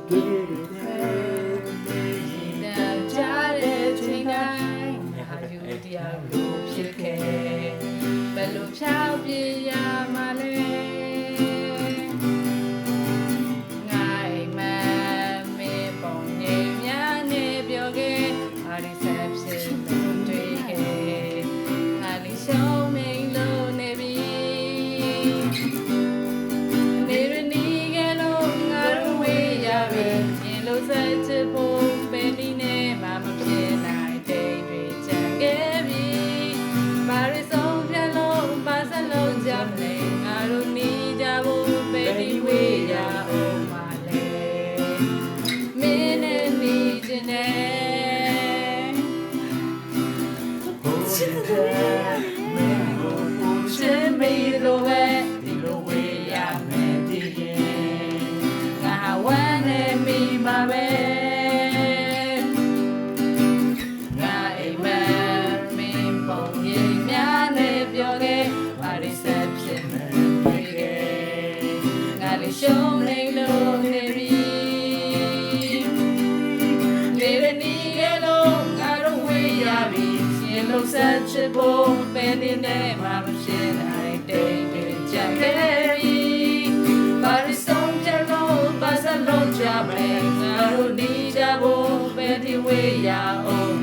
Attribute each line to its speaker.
Speaker 1: တွေ့တယ်ဒီနာကြတဲ့ချိန်တိုင်းဟာယူတရားလို့ဖြစ်ခဲ့ဘယ်လိုဖြောက်ပြရမှာလဲငါအိမ်မမေပုံနေများနေပြောခဲ့ဟာဒီဆက်ဖြစ်လို့တွေ့ခဲ့ငါလေးရှုံးမိန်လို့နေပြီနေရနီကလို့ငါတို့ဝေးရပြီရင်လို့ဆက်ချဖို့ပဲဒီနဲ့မှမဖြစ်နိုင်တဲ့တွေချန်ခဲ့ပြီဘာရဆုံးပြလို့ပါစလုံးကြမလဲငါတို့နေကြဖို့ပဲဒီဝေးရအောင်မလဲမင်းနဲ့နေချင်တယ်ချစ်တယ်မင်းကိုချစ်မိလို့ပဲဒီလိုဝေးရမယ်ဒီရင်ငါဝမ်းနေမိမှာပဲငါအိမ်မက်မင်းပုံရိပ်များနဲ့ပြောခဲ့ဘာတွေဆက်ဖြစ်မယ်တွေ့ခဲ့ငါလေးရှုံးနေလို့နေပြီနေရနီကလို့ငါတို့ဝေးရပြီရှင်လို့ဆက်ချစ်ဖို့ပဲနေနဲ့မှမဖြစ်နိုင်တဲ့တွေကြံခဲ့ပြီဘာလို့ဆုံးဖြတ်လို့ပါစလုံးကြမလဲငါတို့နေကြဖို့ပဲဒီဝေးရအောင်